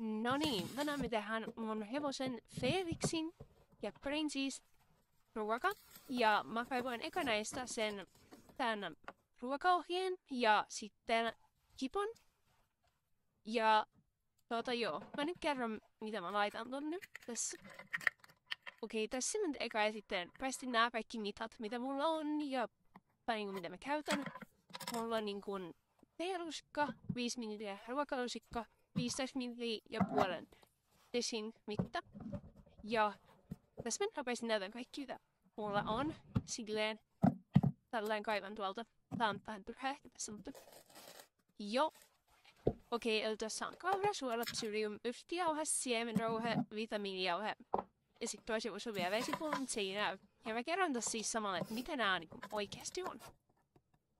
No niin, tänään me tehdään mun hevosen Felixin ja Prince's ruoka. Ja mä kaivoin eka näistä sen tämän ruokaohjeen ja sitten kipon. Ja mä nyt kerron mitä mä laitan tonne tässä. Okei, tässä nyt eka ja sitten päästin nää kaikki mitat mitä mulla on ja mitä mä käytän. Mulla on niin kuin teelusikka, 5 ml ruokalusikka, 15 ml ja puolen desin mitta. Ja tässä mä nopeasti näytän kaikki mitä mulla on. Silleen tälleen kaivan tuolta. Tää on vähän turhaa ehkä tässä, mutta joo. Okei, eli tässä on kaurasuola, psyllium, yftijauhe, siemenrouhe, vitamiinijauhe. Ja sit toisivuus on vielä vesipullon siinä. Ja mä kerron tässä siis samalla, että mitä nää niinku oikeesti on.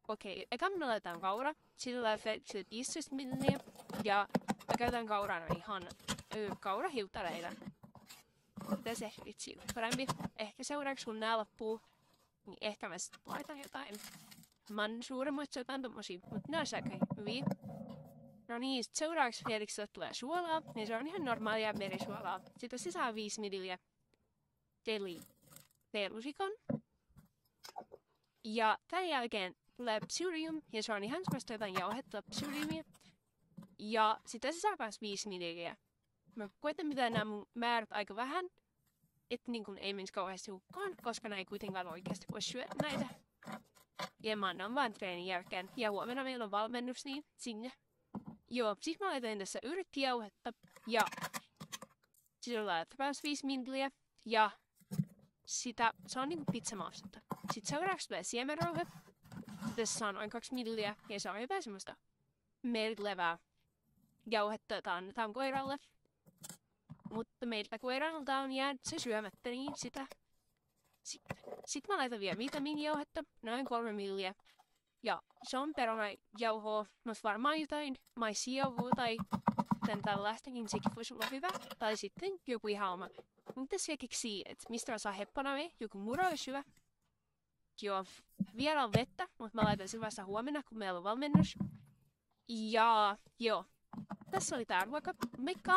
Okei, eka mä laitan kaura. Sillä Felixille 15 ml. Ja mä käytän kaurana ihan kaurahiutareita. Tässä ehkä vitsi parempi. Ehkä seuraavaksi kun nää loppuu, niin ehkä mä sit laitan jotain. Mä oon suuremmoista jotain tommosia, mutta nää on aika hyviä. No niin, sit seuraavaksi Felixille tulee suolaa. Ja se on ihan normaalia merisuolaa. Sitten se saa 5 ml teelusikon. Ja tämän jälkeen tulee psyllium, ja se on ihan semmoista jotain jauhettua psylliumia. Ja sitten se saa myös 5 ml. Mä koitan pitää nämä mun määrät aika vähän, että niin kun ei menisi kauheasti hukkaan, koska näin kuitenkaan oikeasti voi syödä näitä. Ja mä annan vaan treenin jälkeen. Ja huomenna meillä on valmennus niin sinne. Joo, siis mä laitan tässä yrttijauhetta ja sitten laitetaan 5 ml ja se on niinku pizzamaustetta. Sitten seuraavaksi tulee siemenrouhe. Tässä on noin 2 ml ja se on jotain semmoista merilevää jauhetta, jota annetaan koiralle. Mutta meiltä koiralta on jäänyt se syömättä, niin sitä. Sitten mä laitan vielä vitamiinijauhetta, noin 3 ml. Ja se on perunajauhoa, mutta varmaan jotain maisijauhoa tai tällaistakin, sekin voisi olla hyvä. Tai sitten joku ihan oma. Mutta se keksii, että mistä mä saan heppanave, joku muro olisi hyvä. Joo, vielä on vettä, mutta mä laitan sen vasta huomenna, kun meillä on valmennus. Ja joo, tässä oli tää ruoka. Moikka!